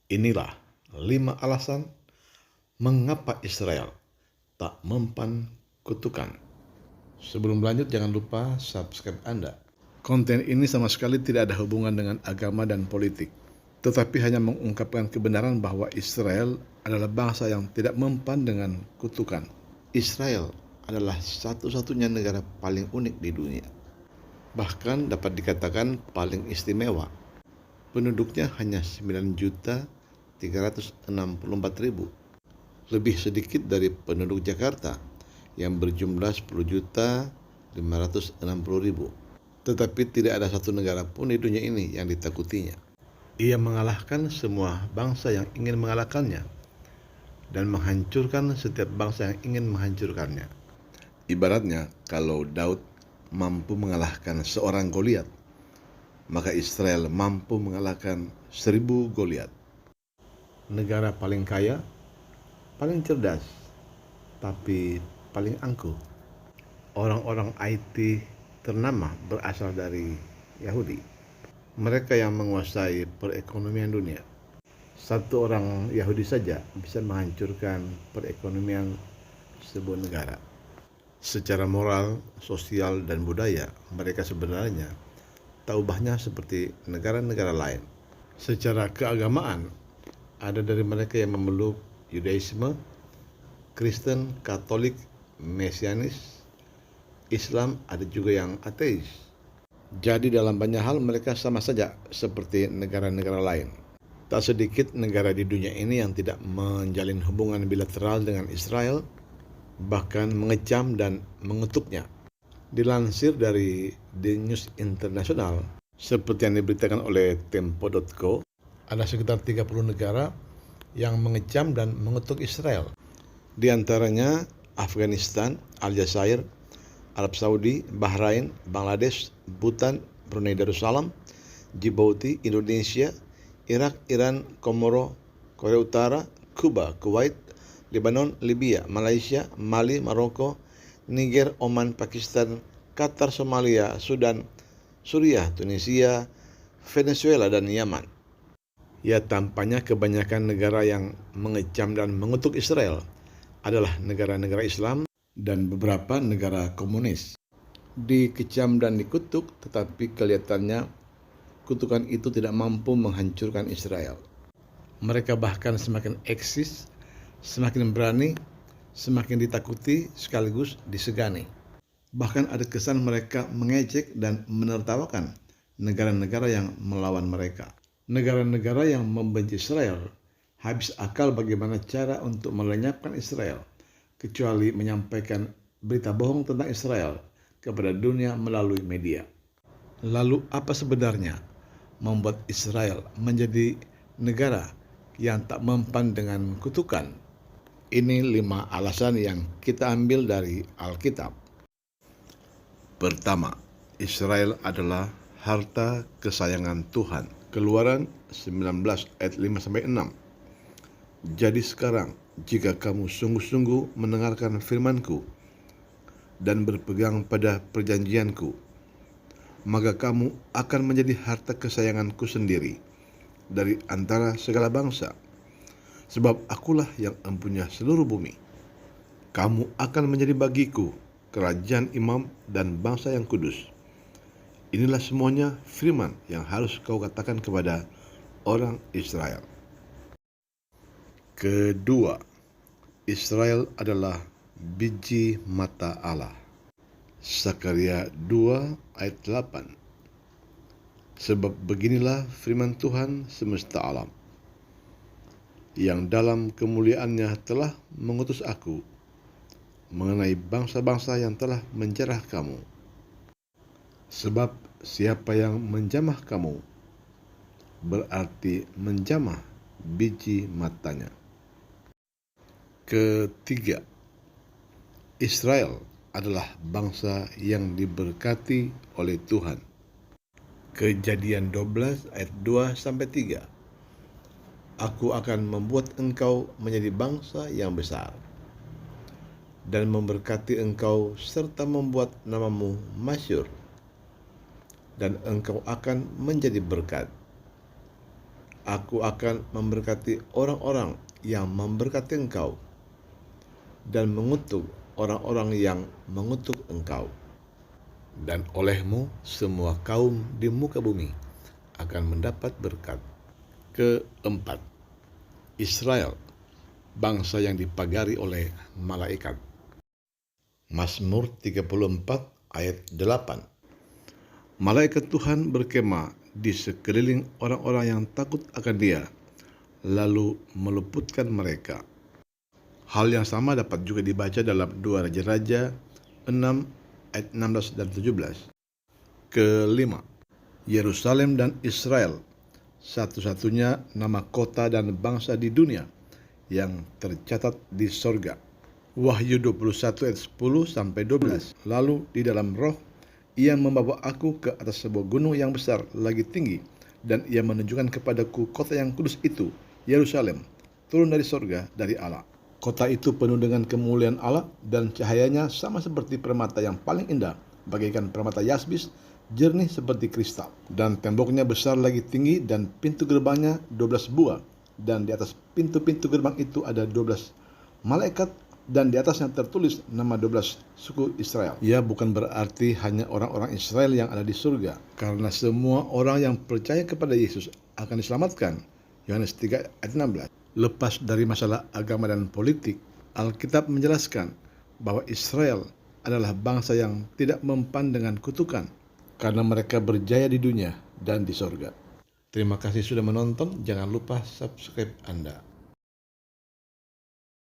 Inilah 5 alasan mengapa Israel tak mempan kutukan. Sebelum lanjut, jangan lupa subscribe Anda. Konten ini sama sekali tidak ada hubungan dengan agama dan politik, tetapi hanya mengungkapkan kebenaran bahwa Israel adalah bangsa yang tidak mempan dengan kutukan. Israel adalah satu-satunya negara paling unik di dunia. Bahkan dapat dikatakan paling istimewa. Penduduknya hanya 9.364.000, lebih sedikit dari penduduk Jakarta yang berjumlah 10.560.000. Tetapi tidak ada satu negara pun di dunia ini yang ditakutinya. Ia mengalahkan semua bangsa yang ingin mengalahkannya dan menghancurkan setiap bangsa yang ingin menghancurkannya. Ibaratnya kalau Daud mampu mengalahkan seorang Goliat, maka Israel mampu mengalahkan 1000 Goliat. Negara paling kaya, paling cerdas, tapi paling angkuh. Orang-orang IT ternama berasal dari Yahudi. Mereka yang menguasai perekonomian dunia. Satu orang Yahudi saja bisa menghancurkan perekonomian sebuah negara. Secara moral, sosial, dan budaya, mereka sebenarnya tak ubahnya seperti negara-negara lain. Secara keagamaan, ada dari mereka yang memeluk Yudaisme, Kristen, Katolik, Mesianis, Islam, ada juga yang ateis. Jadi dalam banyak hal mereka sama saja seperti negara-negara lain. Tak sedikit negara di dunia ini yang tidak menjalin hubungan bilateral dengan Israel, bahkan mengecam dan mengutuknya. Dilansir dari The News International, seperti yang diberitakan oleh Tempo.co, ada sekitar 30 negara yang mengecam dan mengutuk Israel. Di antaranya Afghanistan, Aljazair, Arab Saudi, Bahrain, Bangladesh, Bhutan, Brunei Darussalam, Djibouti, Indonesia, Irak, Iran, Komoro, Korea Utara, Kuba, Kuwait, Lebanon, Libya, Malaysia, Mali, Maroko, Niger, Oman, Pakistan, Qatar, Somalia, Sudan, Suriah, Tunisia, Venezuela, dan Yaman. Ya, tampaknya kebanyakan negara yang mengecam dan mengutuk Israel adalah negara-negara Islam dan beberapa negara komunis. Dikecam dan dikutuk, tetapi kelihatannya kutukan itu tidak mampu menghancurkan Israel. Mereka bahkan semakin eksis, semakin berani, semakin ditakuti, sekaligus disegani. Bahkan ada kesan mereka mengejek dan menertawakan negara-negara yang melawan mereka. Negara-negara yang membenci Israel habis akal bagaimana cara untuk melenyapkan Israel, kecuali menyampaikan berita bohong tentang Israel kepada dunia melalui media. Lalu apa sebenarnya membuat Israel menjadi negara yang tak mempan dengan kutukan? Ini 5 alasan yang kita ambil dari Alkitab. Pertama, Israel adalah harta kesayangan Tuhan. Keluaran 19 ayat 5-6. Jadi sekarang, jika kamu sungguh-sungguh mendengarkan firman-Ku dan berpegang pada perjanjian-Ku, maka kamu akan menjadi harta kesayangan-Ku sendiri dari antara segala bangsa. Sebab akulah yang empunya seluruh bumi. Kamu akan menjadi bagiku kerajaan imam dan bangsa yang kudus. Inilah semuanya firman yang harus kau katakan kepada orang Israel. Kedua, Israel adalah biji mata Allah. Sakaria 2 ayat 8. Sebab beginilah firman Tuhan semesta alam, yang dalam kemuliaannya telah mengutus aku mengenai bangsa-bangsa yang telah menjarah kamu. Sebab siapa yang menjamah kamu, berarti menjamah biji matanya. Ketiga, Israel adalah bangsa yang diberkati oleh Tuhan. Kejadian 12 ayat 2-3. Aku akan membuat engkau menjadi bangsa yang besar dan memberkati engkau serta membuat namamu masyhur, dan engkau akan menjadi berkat. Aku akan memberkati orang-orang yang memberkati engkau dan mengutuk orang-orang yang mengutuk engkau. Dan olehmu semua kaum di muka bumi akan mendapat berkat. Keempat, Israel, bangsa yang dipagari oleh malaikat. Mazmur 34 ayat 8. Malaikat Tuhan berkemah di sekeliling orang-orang yang takut akan Dia, lalu meluputkan mereka. Hal yang sama dapat juga dibaca dalam 2 Raja-Raja 6 ayat 16 dan 17. Kelima, Yerusalem dan Israel, satu-satunya nama kota dan bangsa di dunia yang tercatat di sorga. Wahyu 21 ayat 10 sampai 12. Lalu di dalam roh ia membawa aku ke atas sebuah gunung yang besar lagi tinggi, dan ia menunjukkan kepadaku kota yang kudus itu, Yerusalem, turun dari sorga dari Allah. Kota itu penuh dengan kemuliaan Allah, dan cahayanya sama seperti permata yang paling indah, bagaikan permata yasmis, jernih seperti kristal. Dan temboknya besar lagi tinggi, dan pintu gerbangnya 12 buah. Dan di atas pintu-pintu gerbang itu ada 12 malaikat, dan di atasnya tertulis nama 12 suku Israel. Ia bukan berarti hanya orang-orang Israel yang ada di surga, karena semua orang yang percaya kepada Yesus akan diselamatkan. Yohanes 3 ayat 16. Lepas dari masalah agama dan politik, Alkitab menjelaskan bahwa Israel adalah bangsa yang tidak mempan dengan kutukan, karena mereka berjaya di dunia dan di surga. Terima kasih sudah menonton. Jangan lupa subscribe Anda.